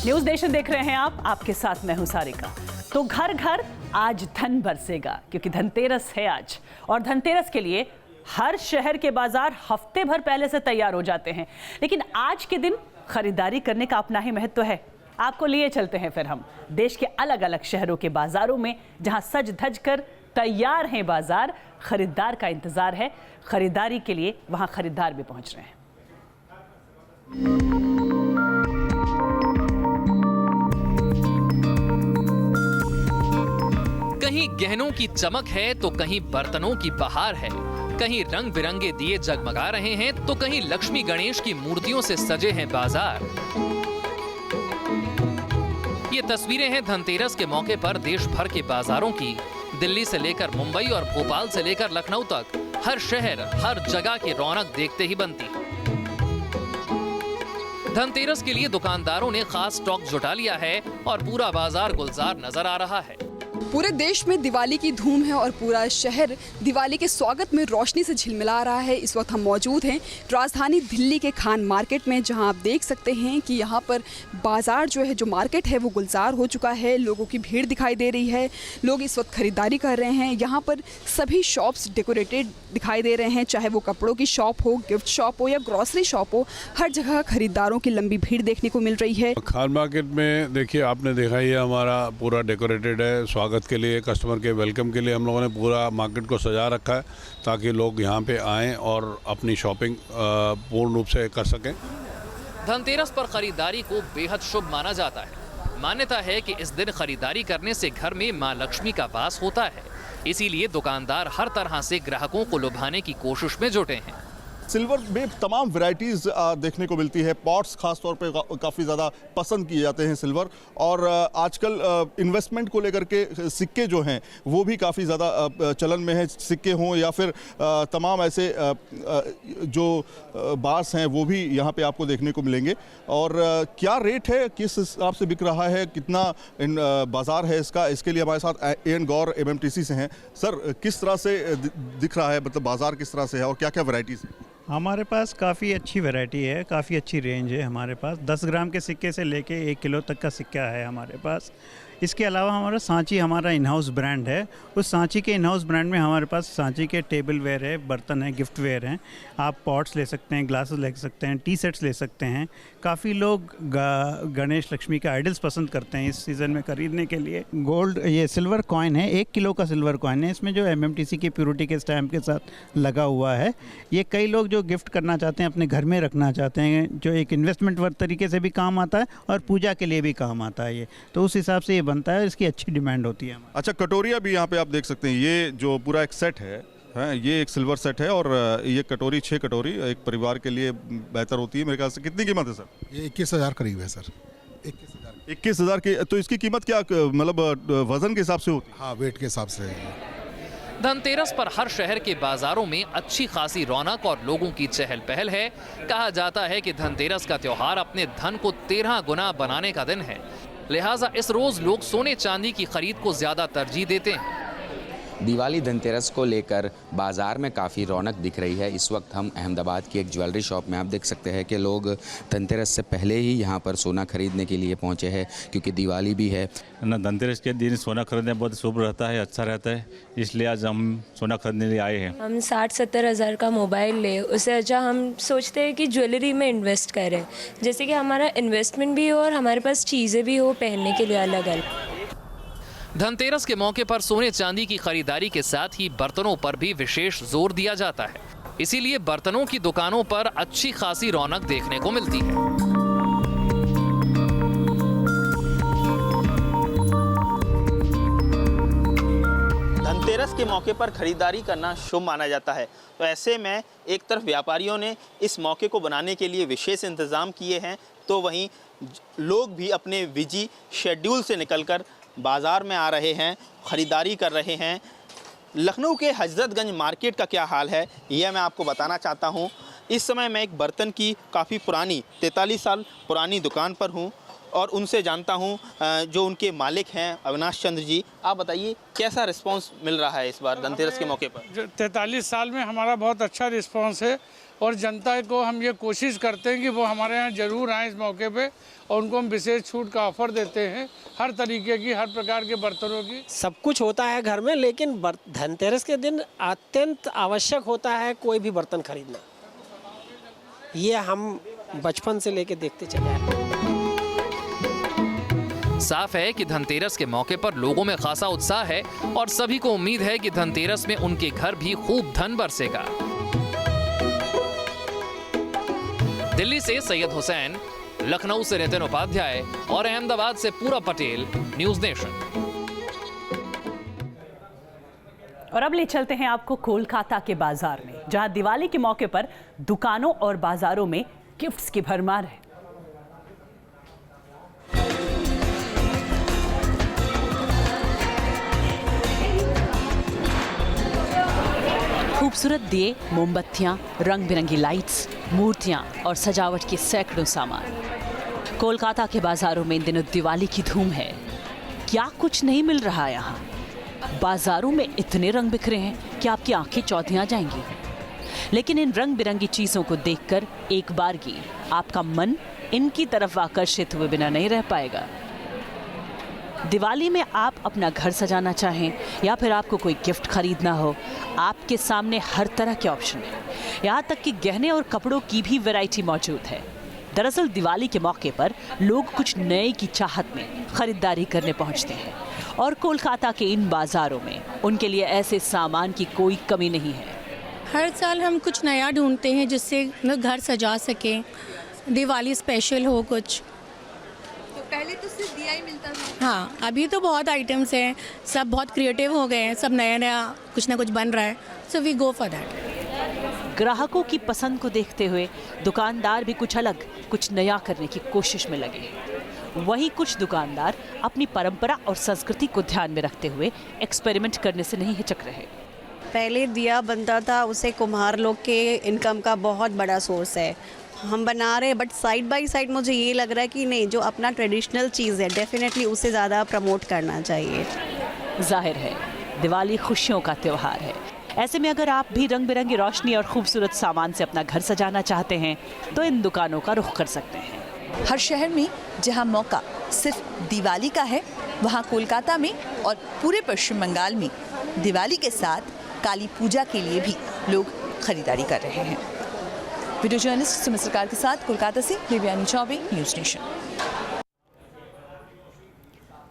News nation देख रहे हैं आप, आपके साथ मैं हूं सारिका। तो घर घर आज धन बरसेगा क्योंकि धनतेरस है आज, और धनतेरस के लिए हर शहर के बाजार हफ्ते भर पहले से तैयार हो जाते हैं। लेकिन आज के दिन खरीदारी करने का अपना ही महत्व है। आपको लिए चलते हैं फिर हम देश के अलग अलग शहरों के बाजारों में, जहां सज धज कर तैयार हैं बाजार, खरीदार का इंतजार है। खरीदारी के लिए वहां खरीदार भी पहुंच रहे हैं। कहीं गहनों की चमक है तो कहीं बर्तनों की बहार है, कहीं रंग बिरंगे दिए जगमगा रहे हैं तो कहीं लक्ष्मी गणेश की मूर्तियों से सजे हैं बाजार। ये तस्वीरें हैं धनतेरस के मौके पर देश भर के बाजारों की। दिल्ली से लेकर मुंबई और भोपाल से लेकर लखनऊ तक हर शहर हर जगह की रौनक देखते ही बनती है। धनतेरस के लिए दुकानदारों ने खास स्टॉक जुटा लिया है और पूरा बाजार गुलजार नजर आ रहा है। पूरे देश में दिवाली की धूम है और पूरा शहर दिवाली के स्वागत में रोशनी से झिलमिला रहा है। इस वक्त हम मौजूद हैं राजधानी दिल्ली के खान मार्केट में, जहां आप देख सकते हैं कि यहां पर बाजार जो मार्केट है वो गुलजार हो चुका है। लोगों की भीड़ दिखाई दे रही है, लोग इस वक्त खरीदारी कर रहे हैं। यहां पर सभी शॉप्स डेकोरेटेड दिखाई दे रहे हैं, चाहे वो कपड़ों की शॉप हो, गिफ्ट शॉप हो या ग्रॉसरी शॉप हो। हर जगह खरीदारों की लंबी भीड़ देखने को मिल रही है। खान मार्केट में देखिए, आपने देखा ही है, हमारा पूरा डेकोरेटेड है। स्वागत के लिए, कस्टमर के वेलकम के लिए हम लोगों ने पूरा मार्केट को सजा रखा है ताकि लोग यहाँ पे आएं और अपनी शॉपिंग पूर्ण रूप से कर सकें। धनतेरस पर खरीदारी को बेहद शुभ माना जाता है। मान्यता है कि इस दिन खरीदारी करने से घर में मां लक्ष्मी का वास होता है, इसीलिए दुकानदार हर तरह से ग्राहकों को लुभाने की कोशिश में जुटे हैं। सिल्वर में तमाम वैरायटीज़ देखने को मिलती है। पॉट्स खास तौर पे काफ़ी ज़्यादा पसंद किए जाते हैं सिल्वर, और आजकल इन्वेस्टमेंट को लेकर के सिक्के जो हैं वो भी काफ़ी ज़्यादा चलन में है। सिक्के हों या फिर तमाम ऐसे जो बार्स हैं वो भी यहाँ पे आपको देखने को मिलेंगे। और क्या रेट है, किस हिसाब से बिक रहा है, कितना बाज़ार है इसका, इसके लिए हमारे साथ एन गौर MMTC से हैं। सर, किस तरह से दिख रहा है, मतलब बाज़ार किस तरह से है और क्या क्या वैरायटीज़ हैं? हमारे पास काफ़ी अच्छी वैरायटी है, काफ़ी अच्छी रेंज है हमारे पास। 10 ग्राम के सिक्के से लेके 1 किलो तक का सिक्का है हमारे पास। इसके अलावा हमारा सांची हमारा इन हाउस ब्रांड है। उस सांची के इन हाउस ब्रांड में हमारे पास सांची के टेबल वेयर है, बर्तन है, गिफ्ट वेयर हैं। आप पॉट्स ले सकते हैं, ग्लासेस ले सकते हैं, टी सेट्स ले सकते हैं। काफ़ी लोग गणेश लक्ष्मी के आइडल्स पसंद करते हैं इस सीज़न में खरीदने के लिए। गोल्ड, ये सिल्वर कॉइन है, 1 किलो का सिल्वर कॉइन है। इसमें जो MMTC की प्योरिटी के स्टैम्प के साथ लगा हुआ है। ये कई लोग जो गिफ्ट करना चाहते हैं, अपने घर में रखना चाहते हैं, जो एक इन्वेस्टमेंट वर्क तरीके से भी काम आता है और पूजा के लिए भी काम आता है। ये तो उस हिसाब से ये बनता है, इसकी अच्छी डिमांड होती है। अच्छा, कटोरिया भी यहाँ पे आप देख सकते हैं। ये जो पूरा एक सेट है, ये एक सिल्वर सेट है, और ये कटोरी 6 कटोरी एक परिवार के लिए बेहतर होती है मेरे ख्याल से। कितनी कीमत है सर? ये 21,000 करीब है सर। 21,000 की। तो इसकी कीमत क्या, मतलब वजन के हिसाब से होती है? हाँ, वेट के हिसाब से। धनतेरस पर हर शहर के बाजारों में अच्छी खासी रौनक और लोगों की चहल पहल है। कहा जाता है कि धनतेरस का त्योहार अपने धन को 13 गुना बनाने का दिन है, लिहाजा इस रोज लोग सोने चांदी की खरीद को ज्यादा तरजीह देते हैं। दिवाली धनतेरस को लेकर बाज़ार में काफ़ी रौनक दिख रही है। इस वक्त हम अहमदाबाद की एक ज्वेलरी शॉप में, आप देख सकते हैं कि लोग धनतेरस से पहले ही यहाँ पर सोना खरीदने के लिए पहुँचे हैं, क्योंकि दिवाली भी है ना। धनतेरस के दिन सोना खरीदने बहुत शुभ रहता है, अच्छा रहता है, इसलिए आज हम सोना खरीदने लिए आए हैं। हम 60-70 हज़ार का मोबाइल ले, उससे अच्छा हम सोचते हैं कि ज्वेलरी में इन्वेस्ट करें, जैसे कि हमारा इन्वेस्टमेंट भी हो और हमारे पास चीज़ें भी हो पहनने के लिए अलग अलग। धनतेरस के मौके पर सोने चांदी की खरीदारी के साथ ही बर्तनों पर भी विशेष जोर दिया जाता है, इसीलिए बर्तनों की दुकानों पर अच्छी खासी रौनक देखने को मिलती है। धनतेरस के मौके पर खरीदारी करना शुभ माना जाता है, तो ऐसे में एक तरफ व्यापारियों ने इस मौके को बनाने के लिए विशेष इंतजाम किए हैं, तो वहीं लोग भी अपने बिजी शेड्यूल से निकलकर बाज़ार में आ रहे हैं, ख़रीदारी कर रहे हैं। लखनऊ के हजरतगंज मार्केट का क्या हाल है, यह मैं आपको बताना चाहता हूँ। इस समय मैं एक बर्तन की काफ़ी पुरानी 43 साल पुरानी दुकान पर हूँ और उनसे जानता हूँ जो उनके मालिक हैं अविनाश चंद्र जी। आप बताइए कैसा रिस्पांस मिल रहा है इस बार धनतेरस के मौके पर? 43 साल में हमारा बहुत अच्छा रिस्पांस है। और जनता को हम ये कोशिश करते हैं कि वो हमारे यहाँ ज़रूर आएँ इस मौके पे, और उनको हम विशेष छूट का ऑफ़र देते हैं, हर तरीके की, हर प्रकार के बर्तनों की। सब कुछ होता है घर में, लेकिन धनतेरस के दिन अत्यंत आवश्यक होता है कोई भी बर्तन खरीदना। ये हम बचपन से लेके देखते चले आए। साफ है कि धनतेरस के मौके पर लोगों में खासा उत्साह है और सभी को उम्मीद है कि धनतेरस में उनके घर भी खूब धन बरसेगा। दिल्ली से सैयद हुसैन, लखनऊ से नितिन उपाध्याय और अहमदाबाद से पूरा पटेल, न्यूज़ नेशन। और अब ले चलते हैं आपको कोलकाता के बाजार में, जहां दिवाली के मौके पर दुकानों और बाजारों में गिफ्ट्स की भरमार है। खूबसूरत दिए, मोमबत्तियां, रंग बिरंगी लाइट्स, मूर्तियां और सजावट के सैकड़ों सामान। कोलकाता के बाजारों में इन दिनों दिवाली की धूम है। क्या कुछ नहीं मिल रहा यहाँ? बाजारों में इतने रंग बिखरे हैं कि आपकी आंखें चौंधी आ जाएंगी। लेकिन इन रंग बिरंगी चीजों को देखकर एक बारगी आपका मन इनकी तरफ आकर्षित हुए बिना नहीं रह पाएगा। दिवाली में आप अपना घर सजाना चाहें या फिर आपको कोई गिफ्ट खरीदना हो, आपके सामने हर तरह के ऑप्शन हैं। यहाँ तक कि गहने और कपड़ों की भी वैरायटी मौजूद है। दरअसल दिवाली के मौके पर लोग कुछ नए की चाहत में खरीदारी करने पहुँचते हैं और कोलकाता के इन बाजारों में उनके लिए ऐसे सामान की कोई कमी नहीं है। हर साल हम कुछ नया ढूंढते हैं जिससे घर सजा सकें, दिवाली स्पेशल हो कुछ। तो पहले तो सिर्फ दिया ही मिलता था। हाँ, अभी तो बहुत आइटम्स हैं, सब बहुत क्रिएटिव हो गए हैं, सब नया नया कुछ ना कुछ बन रहा है, so we go for that. ग्राहकों की पसंद को देखते हुए दुकानदार भी कुछ अलग, कुछ नया करने की कोशिश में लगे हैं। वहीं कुछ दुकानदार अपनी परंपरा और संस्कृति को ध्यान में रखते हुए एक्सपेरिमेंट करने से नहीं हिचक रहे। पहले दिया बनता था, उसे कुम्हार लोग के इनकम का बहुत बड़ा सोर्स है। हम बना रहे हैं, बट साइड बाय साइड मुझे ये लग रहा है कि नहीं, जो अपना ट्रेडिशनल चीज़ है डेफिनेटली उसे ज़्यादा प्रमोट करना चाहिए। जाहिर है दिवाली खुशियों का त्यौहार है। ऐसे में अगर आप भी रंग बिरंगी रोशनी और खूबसूरत सामान से अपना घर सजाना चाहते हैं तो इन दुकानों का रुख कर सकते हैं। हर शहर में जहां मौका सिर्फ दिवाली का है, वहां कोलकाता में और पूरे पश्चिम बंगाल में दिवाली के साथ काली पूजा के लिए भी लोग खरीदारी कर रहे हैं। वीडियो जर्नलिस्ट सुमित सरकार के साथ कोलकाता से देवयानी चौबे, न्यूज़ नेशन।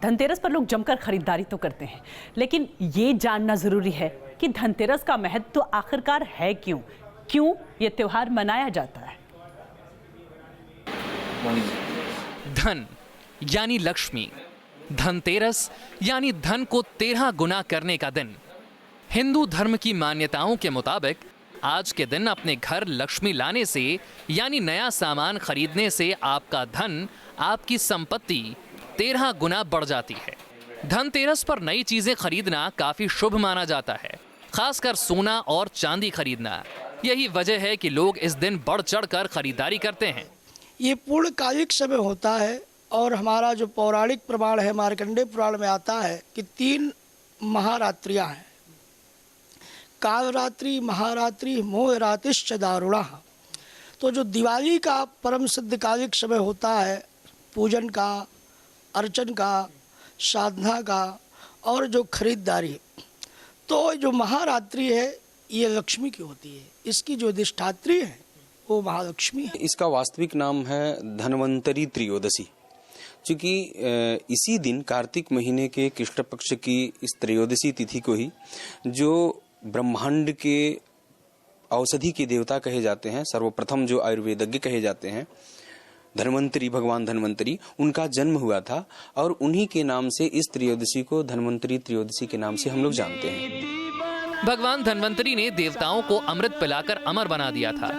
धनतेरस पर लोग जमकर खरीदारी तो करते हैं, लेकिन ये जानना जरूरी है कि धनतेरस का महत्व तो आखिरकार है क्यों ये त्योहार मनाया जाता है। धन यानी लक्ष्मी, धनतेरस यानी धन को 13 गुना करने का दिन। हिंदू धर्म की मान्यताओं के मुताबिक आज के दिन अपने घर लक्ष्मी लाने से यानी नया सामान खरीदने से आपका धन, आपकी संपत्ति 13 गुना बढ़ जाती है। धनतेरस पर नई चीजें खरीदना काफी शुभ माना जाता है, खासकर सोना और चांदी खरीदना। यही वजह है कि लोग इस दिन बढ़ चढ़कर खरीदारी करते हैं। ये पूर्णकालिक समय होता है और हमारा जो पौराणिक प्रमाण है, मार्कंडेय पुराण में आता है कि 3 महारात्रियां हैं, कालरात्रि, महारात्रि, मोहरात्रिश्च दारुणः। तो जो दिवाली का परम सिद्धकालिक समय होता है, पूजन का, अर्चन का, साधना का और जो खरीदारी, तो जो महारात्रि है ये लक्ष्मी की होती है। इसकी जो अधिष्ठात्री है वो महालक्ष्मी है। इसका वास्तविक नाम है धन्वंतरी त्रयोदशी, क्योंकि इसी दिन कार्तिक महीने के कृष्ण पक्ष की इस त्रयोदशी तिथि को ही जो ब्रह्मांड के औषधि के देवता कहे जाते हैं, सर्वप्रथम जो आयुर्वेदज्ञ कहे जाते हैं, धन्वंतरी, भगवान धन्वंतरी, उनका जन्म हुआ था और उन्हीं के नाम से इस त्रयोदशी को धन्वंतरी त्रयोदशी के नाम से हम लोग जानते हैं। भगवान धन्वंतरी ने देवताओं को अमृत पिलाकर अमर बना दिया था,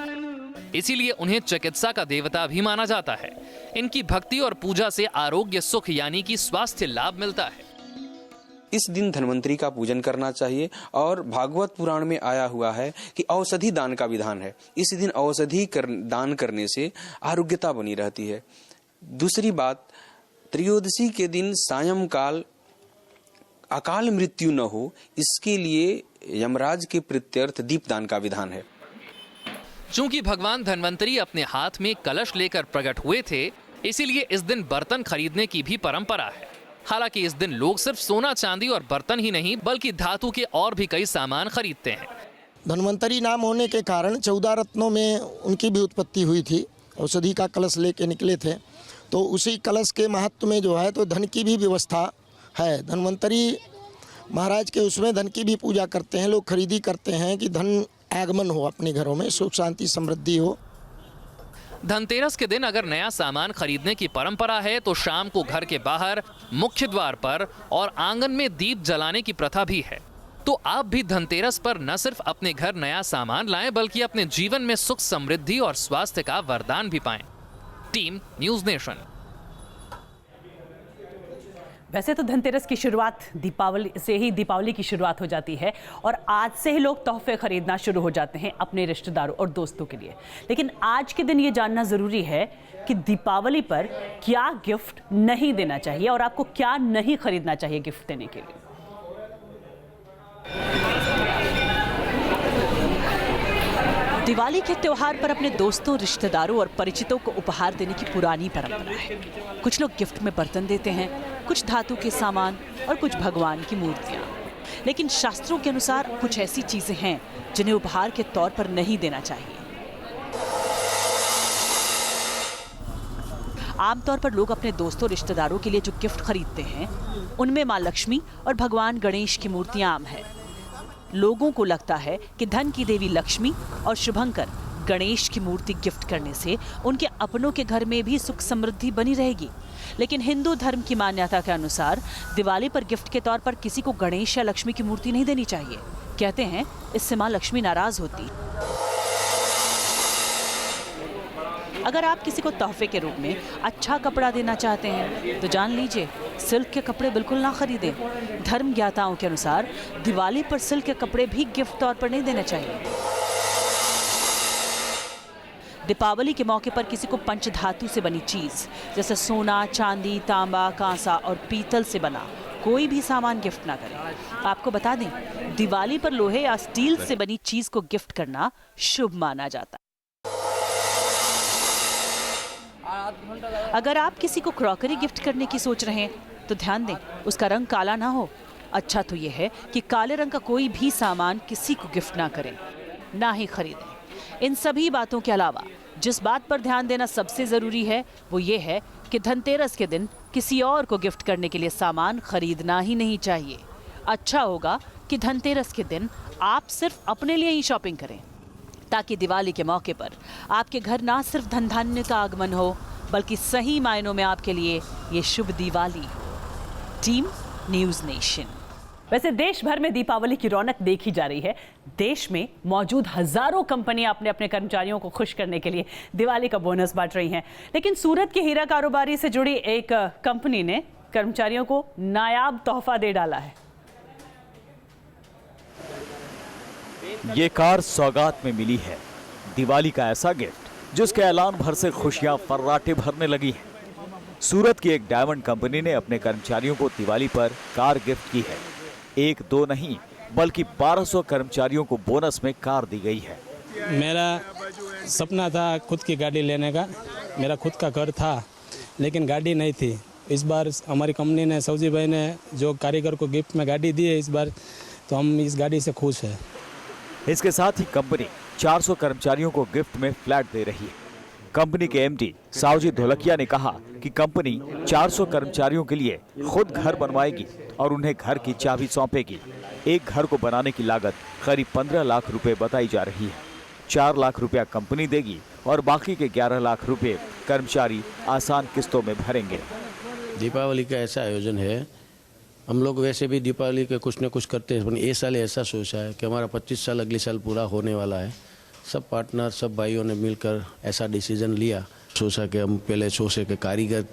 इसीलिए उन्हें चिकित्सा का देवता भी माना जाता है। इनकी भक्ति और पूजा से आरोग्य, सुख यानी कि स्वास्थ्य लाभ मिलता है। इस दिन धन्वंतरी का पूजन करना चाहिए और भागवत पुराण में आया हुआ है कि औषधि दान का विधान है। इस दिन औषधि दान करने से आरोग्यता बनी रहती है। दूसरी बात, त्रयोदशी के दिन सायंकाल अकाल मृत्यु न हो, इसके लिए यमराज के प्रीत्यर्थ दीपदान का विधान है। चूंकि भगवान धन्वंतरी अपने हाथ में कलश लेकर प्रकट हुए थे, इसीलिए इस दिन बर्तन खरीदने की भी परंपरा है। हालांकि इस दिन लोग सिर्फ सोना चांदी और बर्तन ही नहीं बल्कि धातु के और भी कई सामान खरीदते हैं। धन्वंतरी नाम होने के कारण 14 रत्नों में उनकी भी उत्पत्ति हुई थी। औषधि का कलश लेके निकले थे, तो उसी कलश के महत्व में जो है तो धन की भी व्यवस्था है। धन्वंतरी महाराज के उसमें धन की भी पूजा करते हैं, लोग खरीदी करते हैं कि धन आगमन हो अपने घरों में, सुख शांति समृद्धि हो। धनतेरस के दिन अगर नया सामान खरीदने की परंपरा है तो शाम को घर के बाहर, मुख्य द्वार पर और आंगन में दीप जलाने की प्रथा भी है। तो आप भी धनतेरस पर न सिर्फ अपने घर नया सामान लाएं बल्कि अपने जीवन में सुख समृद्धि और स्वास्थ्य का वरदान भी पाएं। Team news nation. वैसे तो धनतेरस की शुरुआत दीपावली की शुरुआत हो जाती है और आज से ही लोग तोहफे खरीदना शुरू हो जाते हैं अपने रिश्तेदारों और दोस्तों के लिए। लेकिन आज के दिन ये जानना ज़रूरी है कि दीपावली पर क्या गिफ्ट नहीं देना चाहिए और आपको क्या नहीं खरीदना चाहिए गिफ्ट देने के लिए। दिवाली के त्योहार पर अपने दोस्तों, रिश्तेदारों और परिचितों को उपहार देने की पुरानी परंपरा है। कुछ लोग गिफ्ट में बर्तन देते हैं, कुछ धातु के सामान और कुछ भगवान की मूर्तियां। लेकिन शास्त्रों के अनुसार कुछ ऐसी चीजें हैं जिन्हें उपहार के तौर पर नहीं देना चाहिए। आमतौर पर लोग अपने दोस्तों, रिश्तेदारों के लिए जो गिफ्ट खरीदते हैं उनमें मां लक्ष्मी और भगवान गणेश की मूर्तियां आम है। लोगों को लगता है कि धन की देवी लक्ष्मी और शुभंकर गणेश की मूर्ति गिफ्ट करने से उनके अपनों के घर में भी सुख समृद्धि बनी रहेगी। लेकिन हिंदू धर्म की मान्यता के अनुसार दिवाली पर गिफ्ट के तौर पर किसी को गणेश या लक्ष्मी की मूर्ति नहीं देनी चाहिए। कहते हैं इससे मां लक्ष्मी नाराज होती। अगर आप किसी को तोहफे के रूप में अच्छा कपड़ा देना चाहते हैं तो जान लीजिए सिल्क के कपड़े बिल्कुल ना खरीदें। धर्म ज्ञाताओं के अनुसार दिवाली पर सिल्क के कपड़े भी गिफ्ट तौर पर नहीं देने चाहिए। दीपावली के मौके पर किसी को पंचधातु से बनी चीज जैसे सोना, चांदी, तांबा, कांसा और पीतल से बना कोई भी सामान गिफ्ट ना करें। आपको बता दें, दिवाली पर लोहे या स्टील से बनी चीज को गिफ्ट करना शुभ माना जाता है। अगर आप किसी को क्रॉकरी गिफ्ट करने की सोच रहे हैं तो ध्यान दें उसका रंग काला ना हो। अच्छा तो यह है कि काले रंग का कोई भी सामान किसी को गिफ्ट ना करें, ना ही खरीदें। इन सभी बातों के अलावा जिस बात पर ध्यान देना सबसे ज़रूरी है वो ये है कि धनतेरस के दिन किसी और को गिफ्ट करने के लिए सामान खरीदना ही नहीं चाहिए। अच्छा होगा कि धनतेरस के दिन आप सिर्फ अपने लिए ही शॉपिंग करें ताकि दिवाली के मौके पर आपके घर ना सिर्फ धन धान्य का आगमन हो बल्कि सही मायनों में आपके लिए ये शुभ दिवाली हो। Team news nation. वैसे देश भर में दीपावली की रौनक देखी जा रही है। देश में मौजूद हजारों कंपनियां अपने अपने कर्मचारियों को खुश करने के लिए दिवाली का बोनस बांट रही हैं। लेकिन सूरत के हीरा कारोबारी से जुड़ी एक कंपनी ने कर्मचारियों को नायाब तोहफा दे डाला है। ये कार सौगात में मिली है। दिवाली का ऐसा गिफ्ट जिसके ऐलान भर से खुशियां फर्राटे भरने लगी हैं। सूरत की एक डायमंड कंपनी ने अपने कर्मचारियों को दिवाली पर कार गिफ्ट की है। एक दो नहीं बल्कि 1200 कर्मचारियों को बोनस में कार दी गई है। मेरा सपना था खुद की गाड़ी लेने का। मेरा खुद का घर था लेकिन गाड़ी नहीं थी। इस बार हमारी कंपनी ने, सऊजी भाई ने जो कारीगर को गिफ्ट में गाड़ी दी है इस बार, तो हम इस गाड़ी से खुश हैं। इसके साथ ही कंपनी 400 कर्मचारियों को गिफ्ट में फ्लैट दे रही है। कंपनी के एमडी सावजी धोलकिया ने कहा कि कंपनी 400 कर्मचारियों के लिए खुद घर बनवाएगी और उन्हें घर की चाबी सौंपेगी। एक घर को बनाने की लागत करीब 15 लाख रुपए बताई जा रही है। 4 लाख रुपया कंपनी देगी और बाकी के 11 लाख रुपए कर्मचारी आसान किस्तों में भरेंगे। दीपावली का ऐसा आयोजन है, हम लोग वैसे भी दीपावली के कुछ न कुछ करते हैं। ये साल ऐसा सोचा है कि हमारा 25 साल अगले साल पूरा होने वाला है। सब पार्टनर, सब भाइयों ने मिलकर ऐसा डिसीजन लिया। सोचा कि हम पहले सोचे कि कारीगर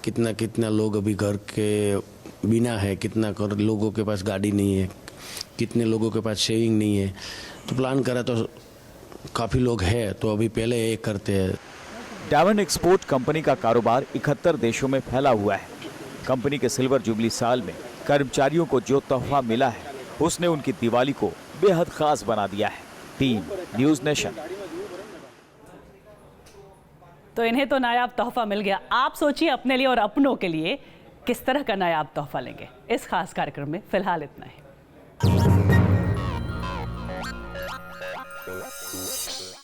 कितना लोग अभी घर के बिना है, कितना लोगों के पास गाड़ी नहीं है, कितने लोगों के पास सेविंग नहीं है। तो प्लान करा तो काफ़ी लोग हैं, तो अभी पहले ये करते हैं। डायमंड एक्सपोर्ट कंपनी का कारोबार 71 देशों में फैला हुआ है। कंपनी के सिल्वर जुबली साल में कर्मचारियों को जो तोहफा मिला है उसने उनकी दिवाली को बेहद खास बना दिया है। Team news nation. तो इन्हें तो नायाब तोहफा मिल गया। आप सोचिए अपने लिए और अपनों के लिए किस तरह का नायाब तोहफा लेंगे। इस खास कार्यक्रम में फिलहाल इतना ही।